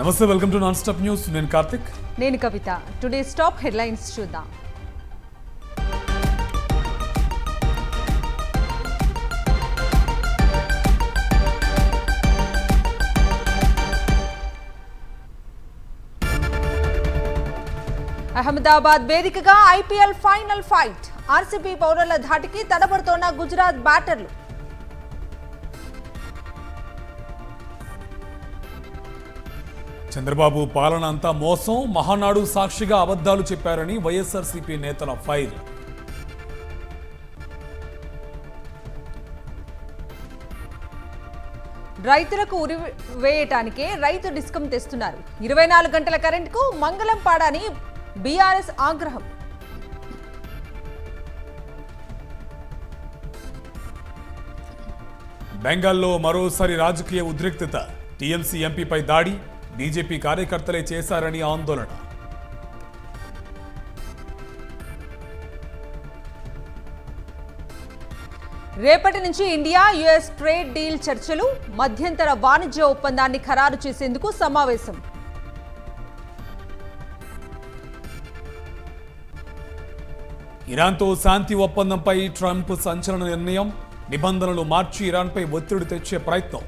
నమస్తే, welcome to non stop news. నేను కార్తిక్. నేను కవిత. టుడే స్టాప్ హెడ్లైన్స్ చూద్దాం. అహ్మదాబాద్ వేదికగా ఐపీఎల్ ఫైనల్ ఫైట్. ఆర్సీబీ బౌలర్ల ధాటికి తడబడుతోన్న గుజరాత్ బ్యాటర్లు. చంద్రబాబు పాలన అంతా మోసం, మహానాడు సాక్షిగా అబద్ధాలు చెప్పారని వైఎస్ఆర్సీపీ నేతల ఫైర్. రైతులకు ఉరి వేయటానికే రైతు డిస్కం తెస్తున్నారు. 24 గంటల కరెంటుకు మంగళం పాడని బీఆర్ఎస్ ఆగ్రహం. బెంగాల్లో మరోసారి రాజకీయ ఉద్రిక్తత. టీఎంసీ ఎంపీపై దాడి, బీజేపీ కార్యకర్తలే చేశారని ఆందోళన. రేపటి నుంచి ఇండియా యుఎస్ ట్రేడ్ డీల్ చర్చలు. మధ్యంతర వాణిజ్య ఒప్పందాన్ని ఖరారు చేసేందుకు సమావేశం. ఇరాన్తో శాంతి ఒప్పందంపై ట్రంప్ సంచలన నిర్ణయం. నిబంధనలు మార్చి ఇరాన్పై ఒత్తిడి తెచ్చే ప్రయత్నం.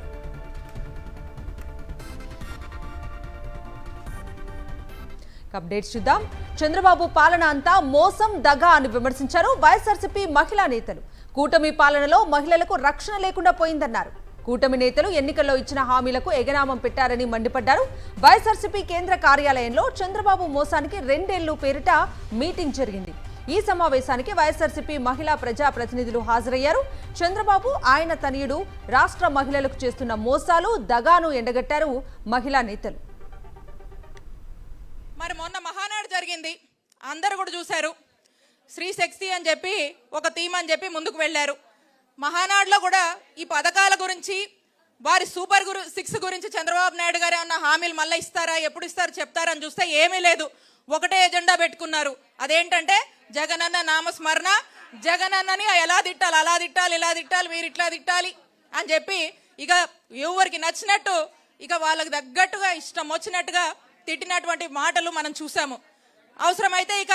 అప్డేట్స్ చూద్దాం. చంద్రబాబు పాలన అంతా మోసం, దగా అని విమర్శించారు వైఎస్ఆర్సీపీ మహిళా నేతలు. కూటమి పాలనలో మహిళలకు రక్షణ లేకుండా పోయిందన్నారు. కూటమి నేతలు ఎన్నికల్లో ఇచ్చిన హామీలకు ఎగనామం పెట్టారని మండిపడ్డారు. వైఎస్ఆర్సీపీ కేంద్ర కార్యాలయంలో చంద్రబాబు మోసానికి 2 ఏళ్లు పేరిట మీటింగ్ జరిగింది. ఈ సమావేశానికి వైఎస్ఆర్సీపీ మహిళా ప్రజా ప్రతినిధులు హాజరయ్యారు. చంద్రబాబు, ఆయన తనయుడు రాష్ట్ర మహిళలకు చేస్తున్న మోసాలు, దగాను ఎండగట్టారు మహిళా నేతలు. మరి మొన్న మహానాడు జరిగింది, అందరూ కూడా చూశారు. శ్రీ శక్తి అని చెప్పి ఒక థీమ్ అని చెప్పి ముందుకు వెళ్ళారు. మహానాడులో కూడా ఈ పథకాల గురించి, వారి సూపర్ 6 గురించి చంద్రబాబు నాయుడు గారు ఏమన్నా హామీలు మళ్ళీ ఇస్తారా, ఎప్పుడు ఇస్తారు చెప్తారని చూస్తే ఏమీ లేదు. ఒకటే ఎజెండా పెట్టుకున్నారు. అదేంటంటే జగనన్న నామస్మరణ, జగనన్నని ఎలా తిట్టాలి, అలా తిట్టాలి, ఇలా తిట్టాలి, మీరు ఇట్లా తిట్టాలి అని చెప్పి ఇక ఎవరికి నచ్చినట్టు ఇక వాళ్ళకి తగ్గట్టుగా ఇష్టం వచ్చినట్టుగా తిట్టినటువంటి మాటలు మనం చూసాము. అవసరమైతే ఇక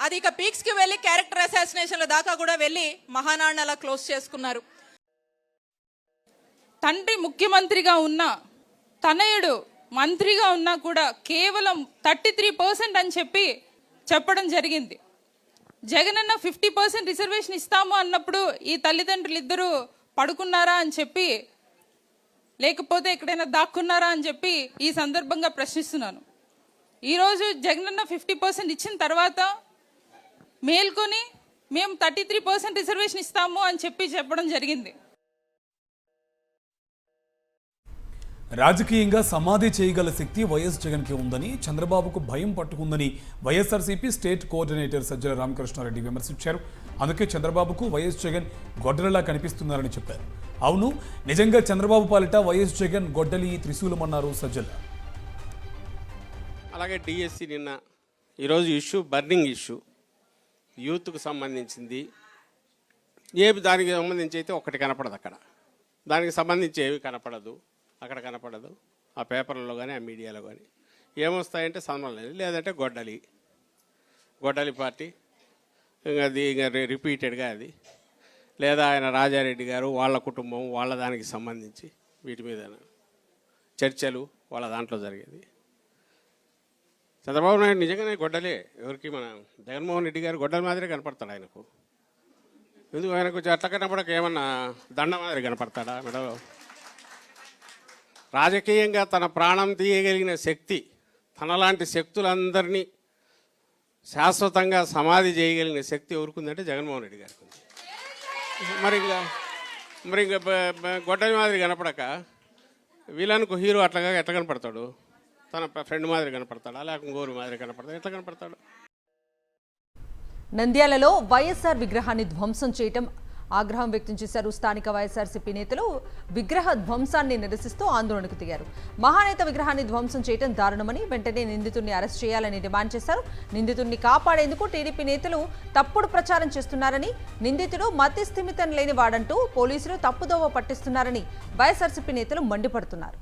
అది ఇక పీక్స్కి వెళ్ళి క్యారెక్టర్ అసాసినేషన్ల దాకా కూడా వెళ్ళి మహానాడుని అలా క్లోజ్ చేసుకున్నారు. తండ్రి ముఖ్యమంత్రిగా ఉన్నా, తనయుడు మంత్రిగా ఉన్నా కూడా కేవలం 33% అని చెప్పడం జరిగింది. జగనన్న 50% రిజర్వేషన్ ఇస్తాము అన్నప్పుడు ఈ తల్లిదండ్రులు ఇద్దరు పడుకున్నారా అని చెప్పి, లేకపోతే ఎక్కడైనా దాక్కున్నారా అని చెప్పి ఈ సందర్భంగా ప్రశ్నిస్తున్నాను. ఈరోజు జగనన్న 50% ఇచ్చిన తర్వాత మేల్కొని మేము 33% రిజర్వేషన్ ఇస్తాము అని చెప్పడం జరిగింది. రాజకీయంగా సమాధి చేయగల శక్తి వైఎస్ జగన్కి ఉందని, చంద్రబాబుకు భయం పట్టుకుందని వైఎస్ఆర్సీపీ స్టేట్ కోఆర్డినేటర్ సజ్జల రామకృష్ణారెడ్డి విమర్శించారు. అందుకే చంద్రబాబుకు వైఎస్ జగన్ గొడ్డలిలా కనిపిస్తున్నారని చెప్పారు. అవును, నిజంగా చంద్రబాబు పాలిట వైఎస్ జగన్ గొడ్డలి త్రిశూలమన్నారు సజ్జల. అలాగే డిఎస్సి నిన్న ఈరోజు ఇష్యూ బర్నింగ్ ఇష్యూ, యూత్కు సంబంధించింది. దానికి సంబంధించి అయితే ఒకటి కనపడదు, అక్కడ దానికి సంబంధించి ఏమి కనపడదు, అక్కడ కనపడదు. ఆ పేపర్లలో కానీ ఆ మీడియాలో కానీ ఏమొస్తాయంటే సంబంధం లేదు, లేదంటే గొడ్డలి పార్టీ ఇంకా రిపీటెడ్గా అది, లేదా ఆయన రాజారెడ్డి గారు వాళ్ళ కుటుంబం వాళ్ళ దానికి సంబంధించి వీటి మీద చర్చలు వాళ్ళ దాంట్లో జరిగేది. చంద్రబాబు నాయుడు నిజంగానే గొడ్డలే. ఎవరికి మన జగన్మోహన్ రెడ్డి గారు గొడ్డల మాదిరి కనపడతాడు ఆయనకు. ఎందుకు ఆయనకు అట్లా కనపడక ఏమన్నా దండ మాదిరి కనపడతాడా మేడం? రాజకీయంగా తన ప్రాణం తీయగలిగిన శక్తి, తనలాంటి శక్తులందరినీ శాశ్వతంగా సమాధి చేయగలిగిన శక్తి ఎవరుకుందంటే జగన్మోహన్ రెడ్డి గారికి ఉంది. మరి ఇంకా గొడ్డలి మాదిరి కనపడక వీళ్ళనుకు హీరో అట్లాగా ఎట్లా కనపడతాడు? తన ఫ్రెండ్ మాదిరి కనపడతాడా, లేకపోతే గోరు మాదిరి కనపడతాడు? ఎట్లా కనపడతాడు? నంద్యాలలో వైఎస్ఆర్ విగ్రహాన్ని ధ్వంసం చేయటం ఆగ్రహం వ్యక్తం చేశారు స్థానిక వైఎస్ఆర్సీపీ నేతలు. విగ్రహ ధ్వంసాన్ని నిరసిస్తూ ఆందోళనకు దిగారు. మహానేత విగ్రహాన్ని ధ్వంసం చేయడం దారుణమని, వెంటనే నిందితుడిని అరెస్ట్ చేయాలని డిమాండ్ చేశారు. నిందితుడిని కాపాడేందుకు టీడీపీ నేతలు తప్పుడు ప్రచారం చేస్తున్నారని, నిందితుడు మతి స్థిమితం లేనివాడంటూ పోలీసులు తప్పుదోవ పట్టిస్తున్నారని వైఎస్ఆర్సీపీ నేతలు మండిపడుతున్నారు.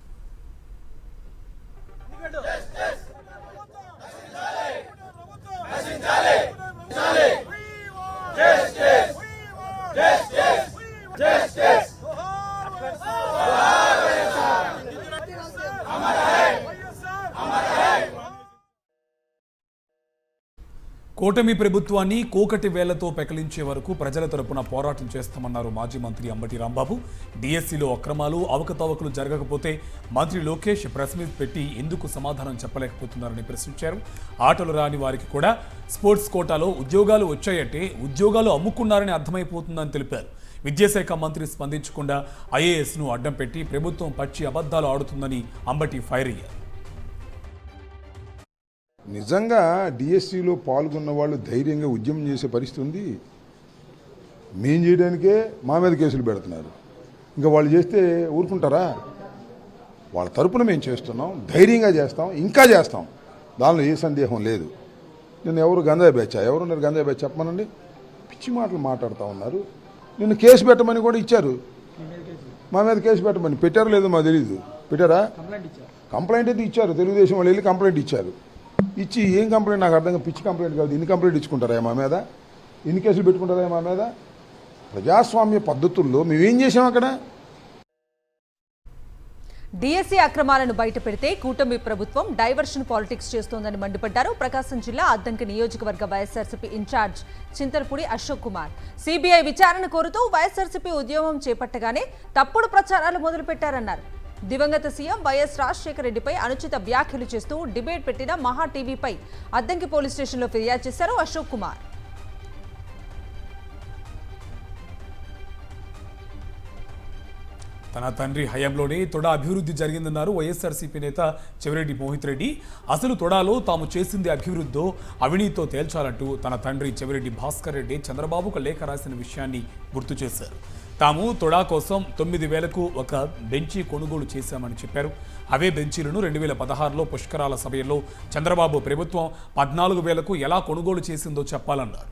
కూటమి ప్రభుత్వాన్ని కోకటి వేళ్లతో పెకలించే వరకు ప్రజల తరపున పోరాటం చేస్తామన్నారు మాజీ మంత్రి అంబటి రాంబాబు. డిఎస్సిలో అక్రమాలు అవకతవకలు జరగకపోతే మంత్రి లోకేష్ ప్రెస్ మీట్ పెట్టి ఎందుకు సమాధానం చెప్పలేకపోతున్నారని ప్రశ్నించారు. ఆటలు రాని వారికి కూడా స్పోర్ట్స్ కోటాలో ఉద్యోగాలు వచ్చాయంటే ఉద్యోగాలు అమ్ముకున్నారని అర్థమైపోతుందని తెలిపారు. విద్యాశాఖ మంత్రి స్పందించకుండా ఐఏఎస్ను అడ్డం పెట్టి ప్రభుత్వం పచ్చి అబద్ధాలు ఆడుతుందని అంబటి ఫైర్ అయ్యారు. నిజంగా డిఎస్సిలో పాల్గొన్న వాళ్ళు ధైర్యంగా ఉద్యమం చేసే పరిస్థితి ఉంది. మేం చేయడానికే మా మీద కేసులు పెడుతున్నారు. ఇంకా వాళ్ళు చేస్తే ఊరుకుంటారా? వాళ్ళ తరపున మేము చేస్తున్నాం, ధైర్యంగా చేస్తాం, ఇంకా చేస్తాం. దానిలో ఏ సందేహం లేదు. నిన్న ఎవరు గంజాయి బెచ్చా, ఎవరున్నారు గంజాయి బెచ్చ చెప్పమనండి. పిచ్చి మాటలు మాట్లాడుతూ ఉన్నారు. నిన్ను కేసు పెట్టమని కూడా ఇచ్చారు. మా మీద కేసు పెట్టమని పెట్టారో లేదో మాకు తెలియదు. పెట్టారా? కంప్లైంట్ అయితే ఇచ్చారు. తెలుగుదేశం వాళ్ళు వెళ్ళి కంప్లైంట్ ఇచ్చారు. ఇచ్చి ఏం కంప్లైంట్ నాకు అర్థంగా పిచ్చి కంప్లైంట్ కాదు. ఇన్ని కంప్లైంట్ ఇచ్చుకుంటారా మా మీద? ఎన్ని కేసులు పెట్టుకుంటారా మా మీద? ప్రజాస్వామ్య పద్ధతుల్లో మేమేం చేసాం అక్కడ? డిఎస్సి అక్రమాలను బయటపెడితే కూటమి ప్రభుత్వం డైవర్షన్ పాలిటిక్స్ చేస్తోందని మండిపడ్డారు. ప్రకాశం జిల్లా అద్దంకి నియోజకవర్గ వైఎస్ఆర్సీపీ ఇన్ఛార్జ్ చింతలపూడి అశోక్ కుమార్. సిబిఐ విచారణ కోరుతూ వైఎస్ఆర్సీపీ ఉద్యమం చేపట్టగానే తప్పుడు ప్రచారాలు మొదలుపెట్టారన్నారు. దివంగత సీఎం వైఎస్ రాజశేఖర రెడ్డిపై అనుచిత వ్యాఖ్యలు చేస్తూ డిబేట్ పెట్టిన మహా టీవీపై అద్దంకి పోలీస్ స్టేషన్లో ఫిర్యాదు చేశారు అశోక్ కుమార్. తన తండ్రి హయాంలోనే తొడ అభివృద్ధి జరిగిందన్నారు వైఎస్ఆర్సీపీ నేత చెవిరెడ్డి మోహిత్ రెడ్డి. అసలు తొడాలో తాము చేసింది అభివృద్ధో అవినీతితో తేల్చాలంటూ తన తండ్రి చెవిరెడ్డి భాస్కర్ రెడ్డి చంద్రబాబుకు లేఖ రాసిన విషయాన్ని గుర్తు చేశారు. తాము తొడా కోసం 9,000కు ఒక బెంచి కొనుగోలు చేశామని చెప్పారు. అవే బెంచీలను 2016లో పుష్కరాల సమయంలో చంద్రబాబు ప్రభుత్వం 14,000కు ఎలా కొనుగోలు చేసిందో చెప్పాలన్నారు.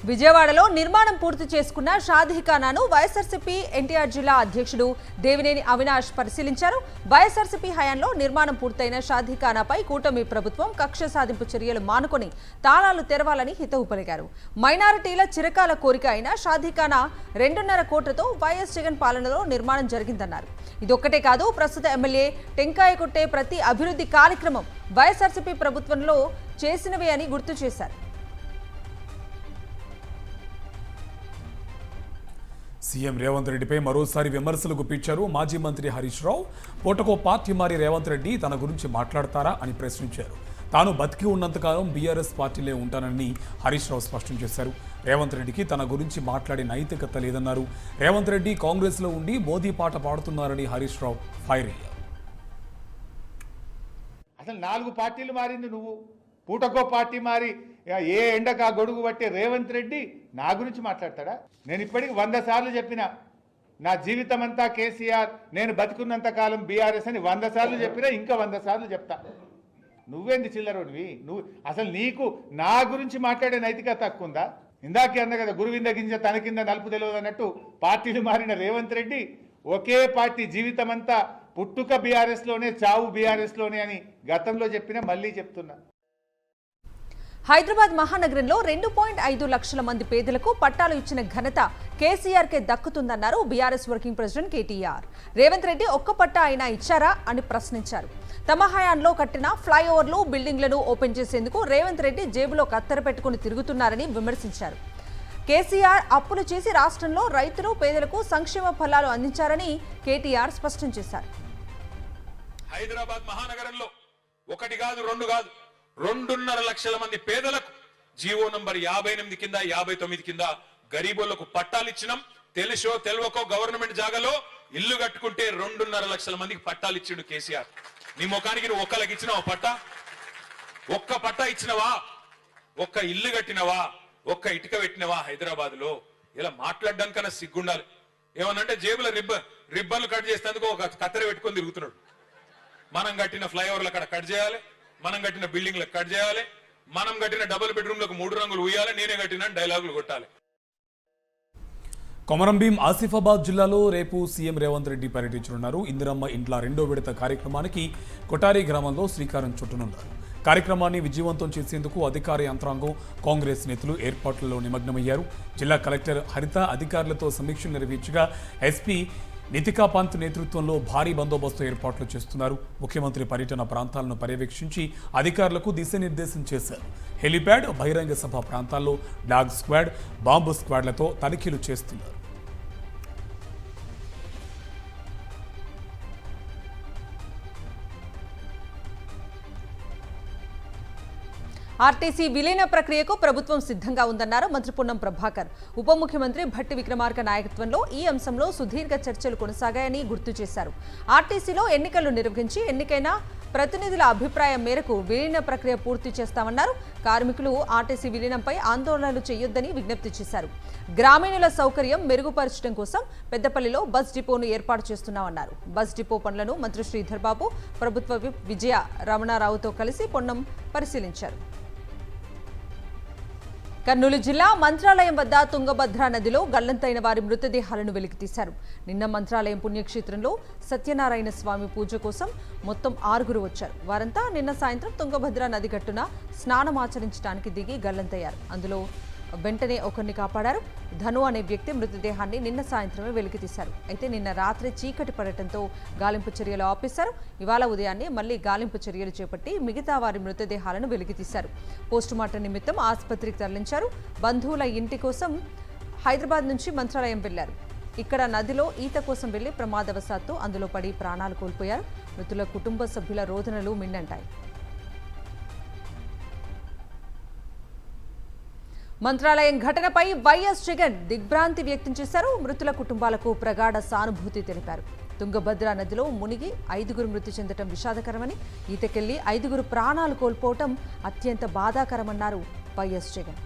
విజయవాడలో నిర్మాణం పూర్తి చేసుకున్న షాదీఖానాను వైఎస్ఆర్సీపీ ఎన్టీఆర్ జిల్లా అధ్యక్షుడు దేవినేని అవినాష్ పరిశీలించారు. వైఎస్ఆర్సీపీ హయాంలో నిర్మాణం పూర్తయిన షాదీఖానాపై కూటమి ప్రభుత్వం కక్ష సాధింపు చర్యలు మానుకొని తాళాలు తెరవాలని హితవు పలికారు. మైనారిటీల చిరకాల కోరిక అయిన షాదీఖానా 2.5 కోట్లతో వైఎస్ జగన్ పాలనలో నిర్మాణం జరిగిందన్నారు. ఇదొక్కటే కాదు, ప్రస్తుత ఎమ్మెల్యే టెంకాయ కొట్టే ప్రతి అభివృద్ధి కార్యక్రమం వైఎస్ఆర్సీపీ ప్రభుత్వంలో చేసినవే అని గుర్తు చేశారు. సీఎం రేవంత్ రెడ్డిపై మరోసారి విమర్శలు గుప్పించారు మాజీ మంత్రి హరీష్ రావు. పూటకో పార్టీ మారి రేవంత్ రెడ్డి తన గురించి మాట్లాడతారా అని ప్రశ్నించారు. తాను బతికి ఉన్నంతకాలం బీఆర్ఎస్ పార్టీలే ఉంటానని హరీష్ రావు స్పష్టం చేశారు. రేవంత్ రెడ్డికి తన గురించి మాట్లాడే నైతికత లేదన్నారు. రేవంత్ రెడ్డి కాంగ్రెస్లో ఉండి మోదీ పాట పాడుతున్నారని హరీష్ రావు ఫైర్ అయ్యారు. అసలు 4 పార్టీలు మారింది నువ్వు. పూటకో పార్టీ మారి ఏ ఎండకు ఆ గొడుగు పట్టే రేవంత్ రెడ్డి నా గురించి మాట్లాడతాడా? నేను ఇప్పటికి 100 సార్లు చెప్పిన, నా జీవితం అంతా కేసీఆర్, నేను బతికున్నంత కాలం బీఆర్ఎస్ అని 100 సార్లు చెప్పినా, ఇంకా 100 సార్లు చెప్తా. నువ్వేంది చిల్లరోడివి? నువ్వు అసలు నీకు నా గురించి మాట్లాడే నైతికత తక్కువ ఉందా? ఇందాకే అన్న కదా, గురువింద గింజ తన కింద నలుపు తెలియదు అన్నట్టు పార్టీలు మారిన రేవంత్ రెడ్డి ఒకే పార్టీ జీవితం అంతా పుట్టుక బీఆర్ఎస్లోనే, చావు బీఆర్ఎస్లోనే అని గతంలో చెప్పినా మళ్ళీ చెప్తున్నా. హైదరాబాద్ మహానగరంలో 2.5 లక్షల మంది పేదలకు పట్టాలు ఇచ్చిన ఘనత కేసీఆర్కే దక్కుతుందన్నారు BRS working president KTR. Revanth Reddy ఒక్క పట్టా అయినా ఇచ్చారా అని ప్రశ్నించారు. తమ హయాంలో కట్టిన ఫ్లైఓవర్లు, బిల్డింగ్లను ఓపెన్ చేసేందుకు రేవంత్ రెడ్డి జేబులో కత్తెర పెట్టుకుని తిరుగుతున్నారని విమర్శించారు. కేసీఆర్ అప్పులు చేసి రాష్ట్రంలో రైతులు, పేదలకు సంక్షేమ ఫలాలు అందించారని కేటీఆర్ స్పష్టం చేశారు. హైదరాబాద్ మహానగరంలో 1 కాదు 2 కాదు 2.5 లక్షల మంది పేదలకు జీవో నంబర్ 58 కింద 59 కింద గరీబులకు పట్టాలు ఇచ్చినాం. తెలుసో తెలవకో గవర్నమెంట్ జాగాలో ఇల్లు కట్టుకుంటే 2.5 లక్షల మందికి పట్టాలు ఇచ్చిండు కేసీఆర్. నీ ముఖానికి నువ్వు ఒక్కలకి ఇచ్చినావా పట్టా? ఒక్క పట్టా ఇచ్చినవా? ఒక్క ఇల్లు కట్టినవా? ఒక్క ఇటుక పెట్టినవా? హైదరాబాద్ లో ఇలా మాట్లాడడానికన్నా సిగ్గుండాలి. ఏమనంటే జేబుల రిబ్బన్లు కట్ చేసేందుకు ఒక కత్తెర పెట్టుకొని తిరుగుతున్నాడు. మనం కట్టిన ఫ్లైఓవర్లు అక్కడ కట్ చేయాలి, మనం కట్టిన బిల్డింగ్లకు కట్ చేయాలి, మనం కట్టిన డబుల్ బెడ్రూమ్లకు 3 రంగులు ఉయ్యాలి, నేనే కట్టిన డైలాగులు కొట్టాలి. కొమరంభీం ఆసిఫాబాద్ జిల్లాలో రేపు సీఎం రేవంత్ రెడ్డి పర్యటించనున్నారు. ఇందిరమ్మ ఇంట్ల 2వ విడత కార్యక్రమానికి కొటారి గ్రామంలో శ్రీకారం చుట్టనున్నారు. కార్యక్రమాన్ని విజయవంతం చేసేందుకు అధికార యంత్రాంగం, కాంగ్రెస్ నేతలు ఏర్పాట్లలో నిమగ్నమయ్యారు. జిల్లా కలెక్టర్ హరిత అధికారులతో సమీక్షలు నిర్వహించగా ఎస్పీ నితికా పంత్ నేతృత్వంలో భారీ బందోబస్తు ఏర్పాట్లు చేస్తున్నారు. ముఖ్యమంత్రి పర్యటన ప్రాంతాలను పర్యవేక్షించి అధికారులకు దిశానిర్దేశం చేశారు. హెలిప్యాడ్, బహిరంగ సభ ప్రాంతాల్లో డాగ్ స్క్వాడ్, బాంబు స్క్వాడ్లతో తనిఖీలు చేస్తున్నారు. ఆర్టీసీ విలీన ప్రక్రియకు ప్రభుత్వం సిద్ధంగా ఉందన్నారు మంత్రి పొన్నం ప్రభాకర్. ఉప ముఖ్యమంత్రి భట్టి విక్రమార్క నాయకత్వంలో ఈ అంశంలో సుదీర్ఘ చర్చలు కొనసాగాయని గుర్తు చేశారు. ఆర్టీసీలో ఎన్నికలు నిర్వహించి ఎన్నికైన ప్రతినిధుల అభిప్రాయం మేరకు విలీన ప్రక్రియ పూర్తి చేస్తామన్నారు. కార్మికులు ఆర్టీసీ విలీనంపై ఆందోళనలు చేయొద్దని విజ్ఞప్తి చేశారు. గ్రామీణుల సౌకర్యం మెరుగుపరచడం కోసం పెద్దపల్లిలో బస్ డిపోను ఏర్పాటు చేస్తున్నామన్నారు. బస్ డిపో పనులను మంత్రి శ్రీధర్ బాబు, ప్రభుత్వ విప్ విజయ రమణారావుతో కలిసి పొన్నం పరిశీలించారు. కర్నూలు జిల్లా మంత్రాలయం వద్ద తుంగభద్ర నదిలో గల్లంతైన వారి మృతదేహాలను వెలికితీశారు. నిన్న మంత్రాలయం పుణ్యక్షేత్రంలో సత్యనారాయణ స్వామి పూజ కోసం మొత్తం 6 వచ్చారు. వారంతా నిన్న సాయంత్రం తుంగభద్ర నది గట్టున స్నానమాచరించడానికి దిగి గల్లంతయ్యారు. అందులో వెంటనే ఒకరిని కాపాడారు. ధను అనే వ్యక్తి మృతదేహాన్ని నిన్న సాయంత్రమే వెలికితీశారు. అయితే నిన్న రాత్రి చీకటి పడటంతో గాలింపు చర్యలు ఆపేశారు. ఇవాళ ఉదయాన్నే మళ్లీ గాలింపు చర్యలు చేపట్టి మిగతా వారి మృతదేహాలను వెలికితీశారు. పోస్టుమార్టం నిమిత్తం ఆసుపత్రికి తరలించారు. బంధువుల ఇంటి కోసం హైదరాబాద్ నుంచి మంత్రాలయం వెళ్లారు. ఇక్కడ నదిలో ఈత కోసం వెళ్లి ప్రమాదవశాత్తు అందులో పడి ప్రాణాలు కోల్పోయారు. మృతుల కుటుంబ సభ్యుల రోదనలు మిన్నంటాయి. మంత్రాలయం ఘటనపై వైఎస్ జగన్ దిగ్భ్రాంతి వ్యక్తం చేశారు. మృతుల కుటుంబాలకు ప్రగాఢ సానుభూతి తెలిపారు. తుంగభద్ర నదిలో మునిగి 5 మృతి చెందడం విషాదకరమని, ఈతకెళ్లి 5 ప్రాణాలు కోల్పోవటం అత్యంత బాధాకరమన్నారు వైఎస్ జగన్.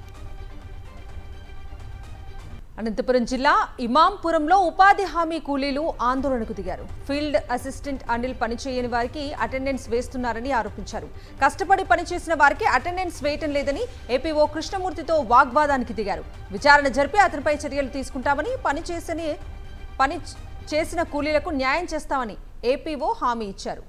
అనంతపురం జిల్లా ఇమాంపురంలో ఉపాధి హామీ కూలీలు ఆందోళనకు దిగారు. ఫీల్డ్ అసిస్టెంట్ అనిల్ పనిచేయని వారికి అటెండెన్స్ వేస్తున్నారని ఆరోపించారు. కష్టపడి పనిచేసిన వారికి అటెండెన్స్ వేయటం లేదని ఏపీఓ కృష్ణమూర్తితో వాగ్వాదానికి దిగారు. విచారణ జరిపి అతనిపై చర్యలు తీసుకుంటామని, పని చేసిన కూలీలకు న్యాయం చేస్తామని ఏపీఓ హామీ ఇచ్చారు.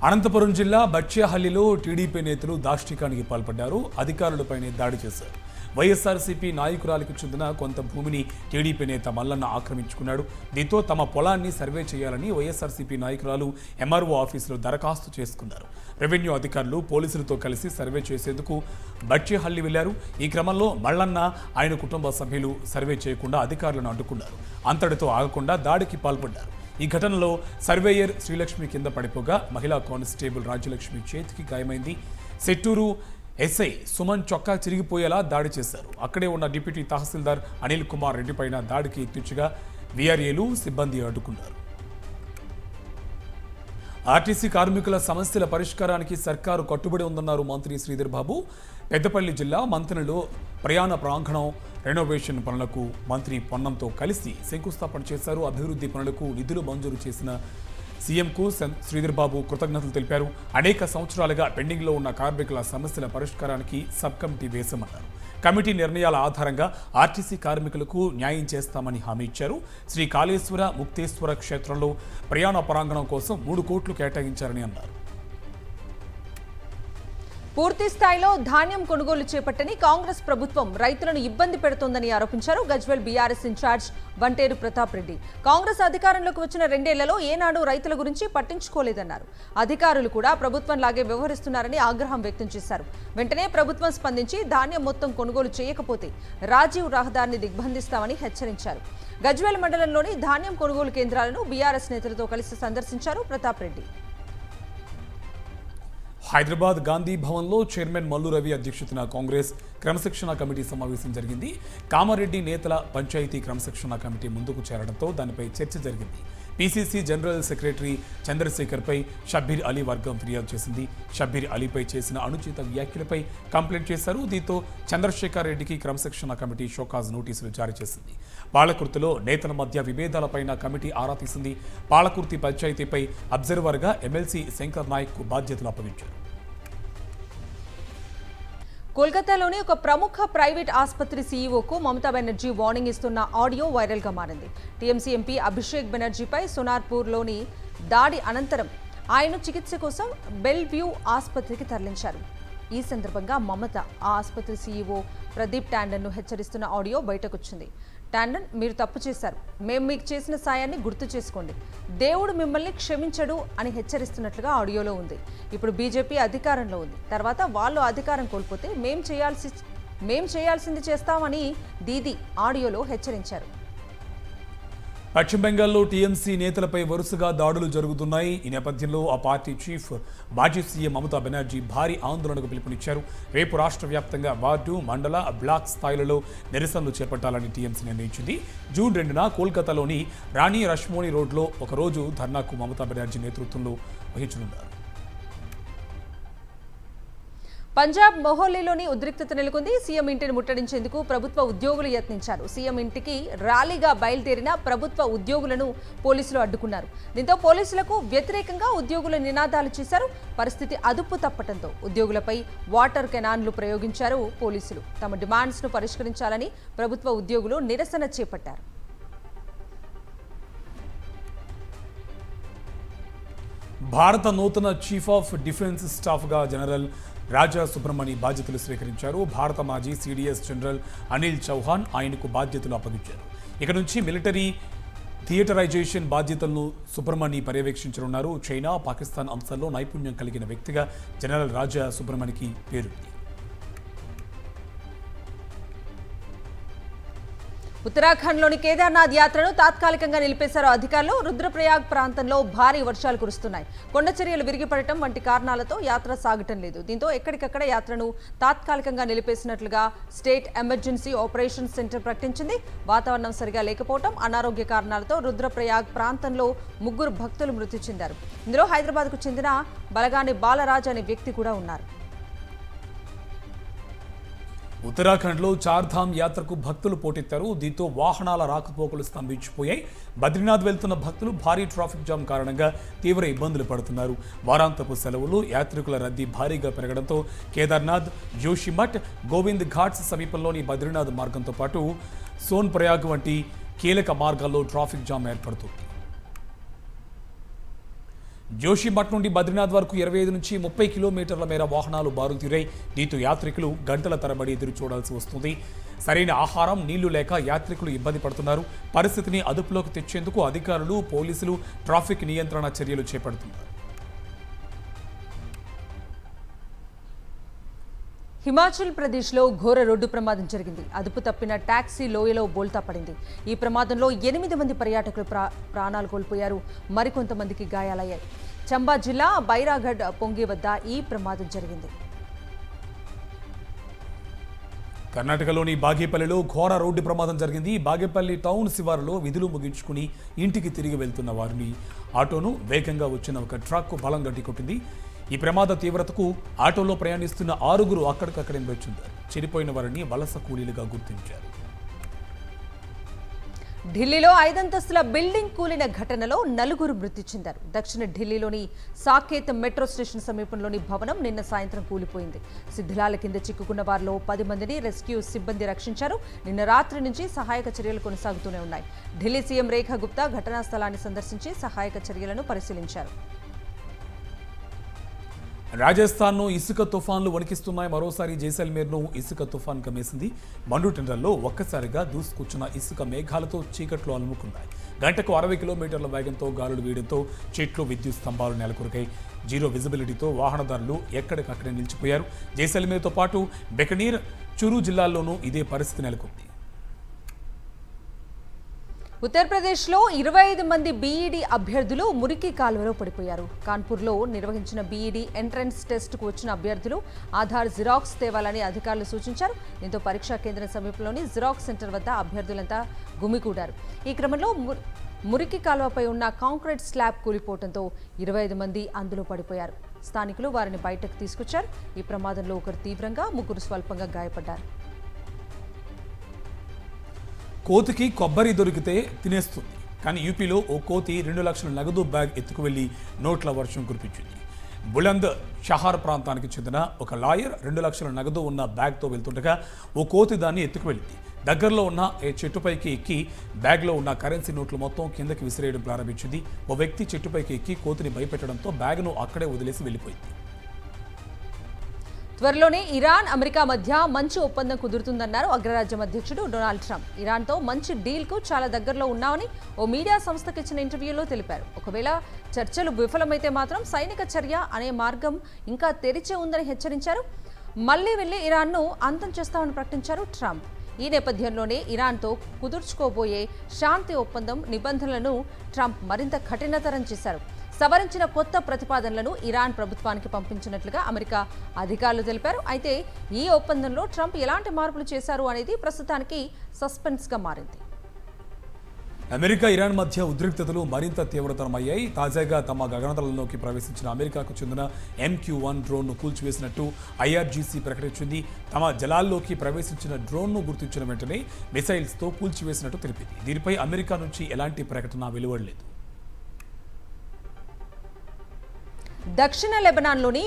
అనంతపురం జిల్లా బచ్చేహల్లిలో టీడీపీ నేతలు దాష్టికానికి పాల్పడ్డారు. అధికారులపైనే దాడి చేశారు. వైఎస్ఆర్సీపీ నాయకురాలికి చెందిన కొంత భూమిని టీడీపీ నేత మల్లన్న ఆక్రమించుకున్నాడు. దీంతో తమ పొలాన్ని సర్వే చేయాలని వైఎస్ఆర్సీపీ నాయకురాలు ఎంఆర్ఓ ఆఫీసులో దరఖాస్తు చేసుకున్నారు. రెవెన్యూ అధికారులు పోలీసులతో కలిసి సర్వే చేసేందుకు బచ్చేహల్లి వెళ్లారు. ఈ క్రమంలో మల్లన్న, ఆయన కుటుంబ సభ్యులు సర్వే చేయకుండా అధికారులను అడ్డుకున్నారు. అంతటితో ఆగకుండా దాడికి పాల్పడ్డారు. ఈ ఘటనలో సర్వేయర్ శ్రీలక్ష్మి కింద పడిపోగా మహిళా కానిస్టేబుల్ రాజ్యలక్ష్మి చేతికి గాయమైంది. సెట్టూరు ఎస్ఐ సుమన్ చొక్కా చిరిగిపోయేలా దాడి చేశారు. అక్కడే ఉన్న డిప్యూటీ తహసీల్దార్ అనిల్ కుమార్ రెడ్డిపైన దాడికి యత్నించగా వీఆర్ఏలు సిబ్బంది అడ్డుకున్నారు. ఆర్టీసీ కార్మికుల సమస్యల పరిష్కారానికి సర్కారు కట్టుబడి ఉందన్నారు మంత్రి శ్రీధర్ బాబు. పెద్దపల్లి జిల్లా మంతెనలో ప్రయాణ ప్రాంగణం రెనోవేషన్ పనులకు మంత్రి పొన్నంతో కలిసి శంకుస్థాపన చేశారు. అభివృద్ధి పనులకు నిధులు మంజూరు చేసిన సీఎంకు శ్రీధర్ బాబు కృతజ్ఞతలు తెలిపారు. అనేక సంవత్సరాలుగా పెండింగ్లో ఉన్న కార్మికుల సమస్యల పరిష్కారానికి సబ్ కమిటీ వేశామన్నారు. కమిటీ నిర్ణయాల ఆధారంగా ఆర్టీసీ కార్మికులకు న్యాయం చేస్తామని హామీ ఇచ్చారు. శ్రీ కాళేశ్వర ముక్తేశ్వర క్షేత్రంలో ప్రయాణ ప్రాంగణం కోసం 3 కోట్లు కేటాయించారని అన్నారు. పూర్తి స్థాయిలో ధాన్యం కొనుగోలు చేపట్టని కాంగ్రెస్ ప్రభుత్వం రైతులను ఇబ్బంది పెడుతోందని ఆరోపించారు గజ్వేల్ బీఆర్ఎస్ ఇన్ఛార్జ్ వంటేరు ప్రతాప్ రెడ్డి. కాంగ్రెస్ అధికారంలోకి వచ్చిన 2 ఏళ్లలో ఏనాడు రైతుల గురించి పట్టించుకోలేదన్నారు. అధికారులు కూడా ప్రభుత్వంలాగే వ్యవహరిస్తున్నారని ఆగ్రహం వ్యక్తం చేశారు. వెంటనే ప్రభుత్వం స్పందించి ధాన్యం మొత్తం కొనుగోలు చేయకపోతే రాజీవ్ రహదారిని దిగ్బంధిస్తామని హెచ్చరించారు. గజ్వేల్ మండలంలోని ధాన్యం కొనుగోలు కేంద్రాలను బీఆర్ఎస్ నేతలతో కలిసి సందర్శించారు ప్రతాప్ రెడ్డి. హైదరాబాద్ గాంధీ భవన్లో చైర్మన్ మల్లు రవి అధ్యక్షతన కాంగ్రెస్ క్రమశిక్షణ కమిటీ సమావేశం జరిగింది. కామారెడ్డి నేతల పంచాయతీ క్రమశిక్షణ కమిటీ ముందుకు చేరడంతో దానిపై చర్చ జరిగింది. పీసీసీ జనరల్ సెక్రటరీ చంద్రశేఖర్పై షబ్బీర్ అలీ వర్గం ఫిర్యాదు చేసింది. షబ్బీర్ అలీపై చేసిన అనుచిత వ్యాఖ్యలపై కంప్లైంట్ చేశారు. దీంతో చంద్రశేఖర్ రెడ్డికి క్రమశిక్షణ కమిటీ షోకాజ్ నోటీసులు జారీ చేసింది. పాలకుర్తిలో నేతల మధ్య విభేదాలపైన కమిటీ ఆరా తీసింది. పాలకుర్తి పంచాయతీపై అబ్జర్వర్గా ఎమ్మెల్సీ శంకర్ నాయక్కు బాధ్యతలు అప్పగించారు. కోల్కతాలోని ఒక ప్రముఖ ప్రైవేట్ ఆసుపత్రి సీఈఓకు మమతా బెనర్జీ వార్నింగ్ ఇస్తున్న ఆడియో వైరల్గా మారింది. టీఎంసీ ఎంపీ అభిషేక్ బెనర్జీపై సోనార్పూర్లోని దాడి అనంతరం ఆయన చికిత్స కోసం బెల్వ్యూ ఆసుపత్రికి తరలించారు. ఈ సందర్భంగా మమత ఆ ఆసుపత్రి సీఈఓ ప్రదీప్ టాండన్ను హెచ్చరిస్తున్న ఆడియో బయటకొచ్చింది. టాండన్, మీరు తప్పు చేశారు, మేము మీకు చేసిన సాయాన్ని గుర్తు చేసుకోండి, దేవుడు మిమ్మల్ని క్షమించడు అని హెచ్చరిస్తున్నట్లుగా ఆడియోలో ఉంది. ఇప్పుడు బీజేపీ అధికారంలో ఉంది, తర్వాత వాళ్ళు అధికారం కోల్పోతే మేం చేయాల్సింది చేస్తామని దీదీ ఆడియోలో హెచ్చరించారు. పశ్చిమ బెంగాల్లో టీఎంసీ నేతలపై వరుసగా దాడులు జరుగుతున్నాయి. ఈ నేపథ్యంలో ఆ పార్టీ చీఫ్ మాజీ సీఎం మమతా బెనర్జీ భారీ ఆందోళనకు పిలుపునిచ్చారు. రేపు రాష్ట్ర వ్యాప్తంగా వార్డు, మండల, బ్లాక్ స్థాయిలలో నిరసనలు చేపట్టాలని టీఎంసీ నిర్ణయించింది. జూన్ 2న కోల్కతాలోని రాణి రష్మోని రోడ్లో ఒకరోజు ధర్నాకు మమతా బెనర్జీ నేతృత్వంలో వహించనున్నారు. పంజాబ్ మొహోలీలోని ఉద్రిక్తత నెలకొంది. సీఎం ఇంటిని ముట్టడించేందుకు ప్రభుత్వ ఉద్యోగులు యత్నించారు. సీఎం ఇంటికి ర్యాలీగా బయలుదేరిన ప్రభుత్వ ఉద్యోగులను పోలీసులు అడ్డుకున్నారు. దీంతో పోలీసులకు వ్యతిరేకంగా ఉద్యోగులు నినాదాలు చేశారు. పరిస్థితి అదుపు తప్పటంతో ఉద్యోగులపై వాటర్ కెనాన్లు ప్రయోగించారు పోలీసులు. తమ డిమాండ్స్ను పరిష్కరించాలని ప్రభుత్వ ఉద్యోగులు నిరసన చేపట్టారు. భారత నూతన చీఫ్ ఆఫ్ డిఫెన్స్ స్టాఫ్గా జనరల్ రాజా సుబ్రమణి బాధ్యతలు స్వీకరించారు. భారత మాజీ సిడిఎస్ జనరల్ అనిల్ చౌహాన్ ఆయనకు బాధ్యతలు అప్పగించారు. ఇక నుంచి మిలిటరీ థియేటరైజేషన్ బాధ్యతలను సుబ్రమణి పర్యవేక్షించనున్నారు. చైనా, పాకిస్తాన్ అంశాల్లో నైపుణ్యం కలిగిన వ్యక్తిగా జనరల్ రాజా సుబ్రమణికి పేరుంది. ఉత్తరాఖండ్లోని కేదార్నాథ్ యాత్రను తాత్కాలికంగా నిలిపేశారు అధికారులు. రుద్రప్రయాగ్ ప్రాంతంలో భారీ వర్షాలు కురుస్తున్నాయి. కొండ చర్యలు విరిగిపడటం వంటి కారణాలతో యాత్ర సాగటం లేదు. దీంతో ఎక్కడికక్కడ యాత్రను తాత్కాలికంగా నిలిపేసినట్లుగా స్టేట్ ఎమర్జెన్సీ ఆపరేషన్ సెంటర్ ప్రకటించింది. వాతావరణం సరిగా లేకపోవడం, అనారోగ్య కారణాలతో రుద్రప్రయాగ్ ప్రాంతంలో 3 భక్తులు మృతి చెందారు. ఇందులో హైదరాబాద్కు చెందిన బలగాని బాలరాజ్ అనే వ్యక్తి కూడా ఉన్నారు. ఉత్తరాఖండ్లో చార్ధామ్ యాత్రకు భక్తులు పోటెత్తారు. దీంతో వాహనాల రాకపోకలు స్తంభించిపోయాయి. బద్రీనాథ్ వెళ్తున్న భక్తులు భారీ ట్రాఫిక్ జామ్ కారణంగా తీవ్ర ఇబ్బందులు పడుతున్నారు. వారాంతపు సెలవులు, యాత్రికుల రద్దీ భారీగా పెరగడంతో కేదార్నాథ్, జోషిమఠ్, గోవింద్ ఘాట్స్ సమీపంలోని బద్రీనాథ్ మార్గంతో పాటు సోన్ ప్రయాగ్ వంటి కీలక మార్గాల్లో ట్రాఫిక్ జామ్ ఏర్పడుతుంది. జోషిమఠ్ నుండి బద్రీనాథ్ వరకు 25 నుంచి 30 కిలోమీటర్ల మేర వాహనాలు బారులు తీరాయి. దీంతో యాత్రికులు గంటల తరబడి ఎదురు చూడాల్సి వస్తుంది. సరైన ఆహారం, నీళ్లు లేక యాత్రికులు ఇబ్బంది పడుతున్నారు. పరిస్థితిని అదుపులోకి తెచ్చేందుకు అధికారులు, పోలీసులు ట్రాఫిక్ నియంత్రణ చర్యలు చేపడుతున్నారు. హిమాచల్ ప్రదేశ్లో ఘోర రోడ్డు ప్రమాదం జరిగింది. అదుపు తప్పిన టాక్సీ లోయలో బోల్తా పడింది. ఈ ప్రమాదంలో 8 మంది పర్యాటకులు ప్రాణాలు కోల్పోయారు. మరికొంతమందికి గాయాలయ్యాయి. చంబా జిల్లా బైరాగఢ్ పొంగి వద్ద ఈ ప్రమాదం జరిగింది. కర్ణాటకలోని బాగేపల్లిలో ఘోర రోడ్డు ప్రమాదం జరిగింది. బాగేపల్లి టౌన్ శివారులో విధులు ముగించుకుని ఇంటికి తిరిగి వెళ్తున్న వారిని ఆటోను వేగంగా వచ్చిన ఒక ట్రక్ బలంగా ఢీకొట్టింది. ఈ ప్రమాద తీవ్రతకు ఆటోలో ప్రయాణిస్తున్న 6 అక్కడికక్కడే మృతి చెందారు. చెడిపోయిన వారిని వలస కూలీలుగా గుర్తించారు. ఢిల్లీలో 5 అంతస్తుల బిల్డింగ్ కూలిన ఘటనలో 4 మృతి చెందారు. దక్షిణ ఢిల్లీలోని సాకేత్ మెట్రో స్టేషన్ సమీపంలోని భవనం నిన్న సాయంత్రం కూలిపోయింది. శిథిలాల కింద చిక్కుకున్న వారిలో 10 మందిని రెస్క్యూ సిబ్బంది రక్షించారు. నిన్న రాత్రి నుంచి సహాయక చర్యలు కొనసాగుతూనే ఉన్నాయి. ఢిల్లీ సీఎం రేఖా గుప్తా ఘటనా స్థలాన్ని సందర్శించి సహాయక చర్యలను పరిశీలించారు. రాజస్థాన్ను ఇసుక తుఫాన్లు వణికిస్తున్నాయి. మరోసారి జైసల్మేర్ను ఇసుక తుఫాన్ కమ్మేసింది. మండుటెండల్లో ఒక్కసారిగా దూసుకొచ్చిన ఇసుక మేఘాలతో చీకట్లు అలుముకున్నాయి. గంటకు 60 కిలోమీటర్ల వేగంతో గాలులు వీయడంతో చెట్లు, విద్యుత్ స్తంభాలు నెలకొరికాయి. జీరో విజిబిలిటీతో వాహనదారులు ఎక్కడికక్కడే నిలిచిపోయారు. జైసల్మేర్తో పాటు బికనీర్, చురు జిల్లాల్లోనూ ఇదే పరిస్థితి నెలకొంది. ఉత్తరప్రదేశ్లో 25 మంది బీఈడీ అభ్యర్థులు మురికి కాలువలో పడిపోయారు. కాన్పూర్లో నిర్వహించిన బీఈడీ ఎంట్రన్స్ టెస్ట్కు వచ్చిన అభ్యర్థులు ఆధార్ జిరాక్స్ తేవాలని అధికారులు సూచించారు. దీంతో పరీక్షా కేంద్రం సమీపంలోని జిరాక్స్ సెంటర్ వద్ద అభ్యర్థులంతా గుమికూడారు. ఈ క్రమంలో మురికి కాలువపై ఉన్న కాంక్రీట్ స్లాబ్ కూలిపోవడంతో 25 మంది అందులో పడిపోయారు. స్థానికులు వారిని బయటకు తీసుకొచ్చారు. ఈ ప్రమాదంలో ఒకరు తీవ్రంగా, 3 స్వల్పంగా గాయపడ్డారు. కోతికి కొబ్బరి దొరికితే తినేస్తుంది. కానీ యూపీలో ఓ కోతి 2 లక్షల నగదు బ్యాగ్ ఎత్తుకువెళ్లి నోట్ల వర్షం కురిపించింది. బులంద్ షహార్ ప్రాంతానికి చెందిన ఒక లాయర్ 2 లక్షల నగదు ఉన్న బ్యాగ్తో వెళ్తుండగా ఓ కోతి దాన్ని ఎత్తుకువెళ్ళింది. దగ్గరలో ఉన్న చెట్టుపైకి ఎక్కి బ్యాగ్లో ఉన్న కరెన్సీ నోట్లు మొత్తం కిందకి విసిరేయడం ప్రారంభించింది. ఓ వ్యక్తి చెట్టుపైకి ఎక్కి కోతిని భయపెట్టడంతో బ్యాగ్ను అక్కడే వదిలేసి వెళ్ళిపోయింది. త్వరలోనే ఇరాన్ అమెరికా మధ్య మంచి ఒప్పందం కుదురుతుందన్నారు అగ్రరాజ్యం అధ్యక్షుడు డొనాల్డ్ ట్రంప్. ఇరాన్తో మంచి డీల్కు చాలా దగ్గరలో ఉన్నామని ఓ మీడియా సంస్థకు ఇచ్చిన ఇంటర్వ్యూలో తెలిపారు. ఒకవేళ చర్చలు విఫలమైతే మాత్రం సైనిక చర్య అనే మార్గం ఇంకా తెరిచే ఉందని హెచ్చరించారు. మళ్లీ వెళ్లి ఇరాన్ను అంతం చేస్తామని ప్రకటించారు ట్రంప్. ఈ నేపథ్యంలోనే ఇరాన్తో కుదుర్చుకోబోయే శాంతి ఒప్పందం నిబంధనలను ట్రంప్ మరింత కఠినతరం చేశారు. సవరించిన కొత్త ప్రతిపాదనలను ఇరాన్ ప్రభుత్వానికి పంపించినట్లుగా అమెరికా అధికారులు తెలిపారు. అయితే ఈ ఒప్పందంలో ట్రంప్ ఎలాంటి మార్పులు చేశారు అనేది ప్రస్తుతానికి సస్పెన్స్గా మారింది. అమెరికా ఇరాన్ మధ్య ఉద్రిక్తతలు మరింత తీవ్రతరమయ్యాయి. తాజాగా తమ గగనతలంలోకి ప్రవేశించిన అమెరికాకు చెందిన MQ-1 డ్రోన్ను కూల్చివేసినట్టు IRGC ప్రకటించింది. తమ జలాల్లోకి ప్రవేశించిన డ్రోన్ను గుర్తించిన వెంటనే మిసైల్స్తో కూల్చివేసినట్టు తెలిపింది. దీనిపై అమెరికా నుంచి ఎలాంటి ప్రకటన వెలువడలేదు. దక్షిణ లెబనాన్లోని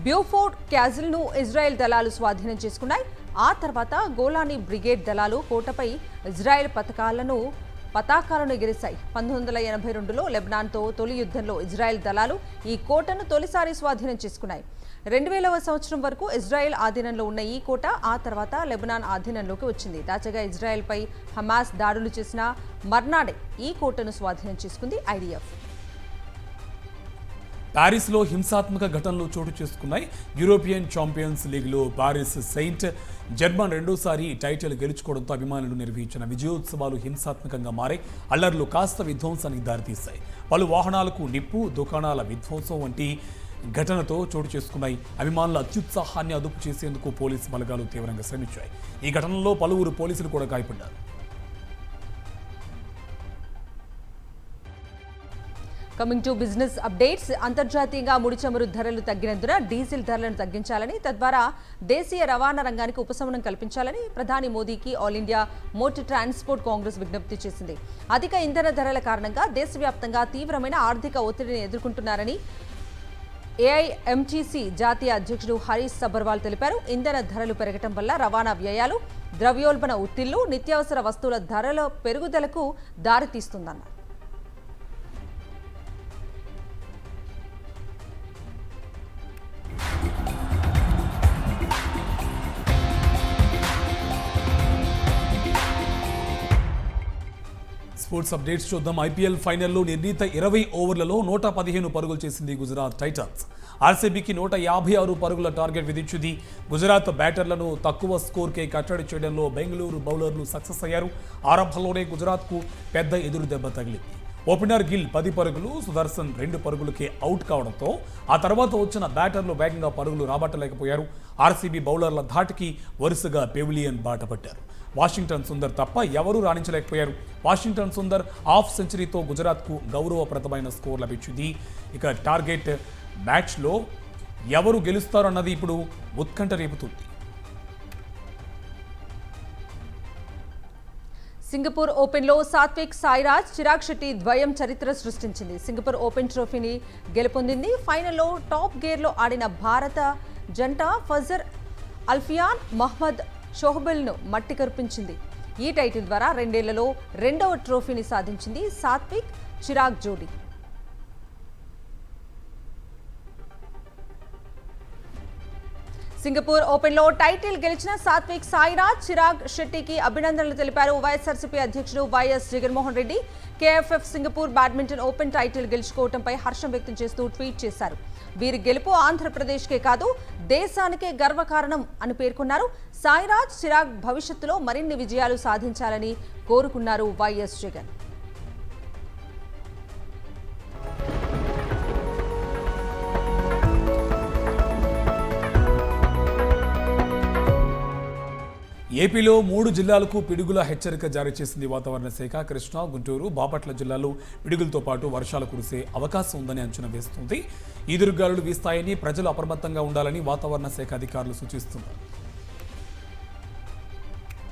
బ్యూఫోర్ట్ క్యాజిల్ను ఇజ్రాయెల్ దళాలు స్వాధీనం చేసుకున్నాయి. ఆ తర్వాత గోలానీ బ్రిగేడ్ దళాలు కోటపై ఇజ్రాయెల్ పతాకాలను ఎగిరేశాయి. 1982లో లెబనాన్తో తొలి యుద్ధంలో ఇజ్రాయెల్ దళాలు ఈ కోటను తొలిసారి స్వాధీనం చేసుకున్నాయి. 2000వ సంవత్సరం వరకు ఇజ్రాయెల్ ఆధీనంలో ఉన్న ఈ కోట ఆ తర్వాత లెబనాన్ ఆధీనంలోకి వచ్చింది. తాజాగా ఇజ్రాయెల్పై హమాస్ దాడులు చేసిన మర్నాడే ఈ కోటను స్వాధీనం చేసుకుంది IDF. పారిస్లో హింసాత్మక ఘటనలు చోటు చేసుకున్నాయి. యూరోపియన్ ఛాంపియన్స్ లీగ్లో పారిస్ సెయింట్ జర్మన్ రెండోసారి టైటిల్ గెలుచుకోవడంతో అభిమానులు నిర్వహించిన విజయోత్సవాలు హింసాత్మకంగా మారాయి. అల్లర్లు కాస్త విధ్వంసానికి దారితీశాయి. పలు వాహనాలకు నిప్పు, దుకాణాల విధ్వంసం వంటి ఘటనతో చోటు చేసుకున్నాయి. అభిమానుల అత్యుత్సాహాన్ని అదుపు చేసేందుకు పోలీసు బలగాలు తీవ్రంగా శ్రమించాయి. ఈ ఘటనలో పలువురు పోలీసులు కూడా గాయపడ్డారు. Coming to business updates. అంతర్జాతీయంగా ముడి చమురు ధరలు తగ్గినందున డీజిల్ ధరలను తగ్గించాలని, తద్వారా దేశీయ రవాణా రంగానికి ఉపశమనం కల్పించాలని ప్రధాని మోదీకి all India motor transport Congress విజ్ఞప్తి చేసింది. అధిక ఇంధన ధరల కారణంగా దేశవ్యాప్తంగా తీవ్రమైన ఆర్థిక ఒత్తిడిని ఎదుర్కొంటున్నారని AIMTC జాతీయ అధ్యక్షుడు హరీష్ సబర్వాల్ తెలిపారు. ఇంధన ధరలు పెరగటం వల్ల రవాణా వ్యయాలు, ద్రవ్యోల్బణ ఒత్తిళ్లు, నిత్యావసర వస్తువుల ధరల పెరుగుదలకు దారితీస్తుందన్నారు. స్పోర్ట్స్ అప్డేట్స్ చూద్దాం. IPL ఫైనల్లో నిర్ణీత 20 ఓవర్లలో 115 పరుగులు చేసింది గుజరాత్ టైటన్స్. RCBకి 156 పరుగుల టార్గెట్ విధించింది. గుజరాత్ బ్యాటర్లను తక్కువ స్కోర్కే కట్టడి చేయడంలో బెంగళూరు బౌలర్లు సక్సెస్ అయ్యారు. ఆరంభంలోనే గుజరాత్కు పెద్ద ఎదురు దెబ్బ తగిలింది. ఓపెనర్ గిల్ 10 పరుగులు, సుదర్శన్ 2 పరుగులకే అవుట్ కావడంతో ఆ తర్వాత వచ్చిన బ్యాటర్లు వేగంగా పరుగులు రాబట్టలేకపోయారు. RCB బౌలర్ల ధాటికి వరుసగా పెవిలియన్ బాట పట్టారు. వాషింగ్టన్ సుందర్ తప్ప ఎవరూ రాణించలేకపోయారు. వాషింగ్టన్ సుందర్ హాఫ్ సెంచరీతో గుజరాత్కు గౌరవప్రదమైన స్కోర్ లభించింది. ఇక టార్గెట్ మ్యాచ్లో ఎవరు గెలుస్తారన్నది ఇప్పుడు ఉత్కంఠ రేపుతుంది. సింగపూర్ ఓపెన్లో సాత్విక్ సాయిరాజ్, చిరాగ్ శెట్టి ద్వయం చరిత్ర సృష్టించింది. సింగపూర్ ఓపెన్ ట్రోఫీని గెలుపొందింది. ఫైనల్లో టాప్ గేర్లో ఆడిన భారత జంట ఫజర్ అల్ఫియాన్, మహ్మద్ షోహబుల్ను మట్టి కరిపించింది. ఈ టైటిల్ ద్వారా 2 ఏళ్లలో 2వ ట్రోఫీని సాధించింది సాత్విక్ చిరాగ్ జోడీ. సింగపూర్ ఓపెన్లో టైటిల్ గెలిచిన సాత్విక్ సాయిరాజ్, చిరాగ్ శెట్టికి అభినందనలు తెలిపారు వైఎస్ఆర్సీపీ అధ్యక్షుడు YS Jaganmohan Reddy. KFF Singapore badminton open title గెలుచుకోవడంపై హర్షం వ్యక్తం చేస్తూ ట్వీట్ చేశారు. వీరి గెలుపు ఆంధ్రప్రదేశ్కే కాదు దేశానికే గర్వకారణం అని పేర్కొన్నారు. సాయిరాజ్, చిరాగ్ భవిష్యత్తులో మరిన్ని విజయాలు సాధించాలని కోరుకున్నారు వైఎస్ జగన్. ఏపీలో 3 జిల్లాలకు పిడుగుల హెచ్చరిక జారీ చేసింది వాతావరణ శాఖ. కృష్ణా, గుంటూరు, బాపట్ల జిల్లాల్లో పిడుగులతో పాటు వర్షాలు కురిసే అవకాశం ఉందని అంచనా వేస్తుంది. ఈదురుగాలులు వీస్తాయని ప్రజలు అప్రమత్తంగా ఉండాలని వాతావరణ శాఖ అధికారులు సూచిస్తున్నారు.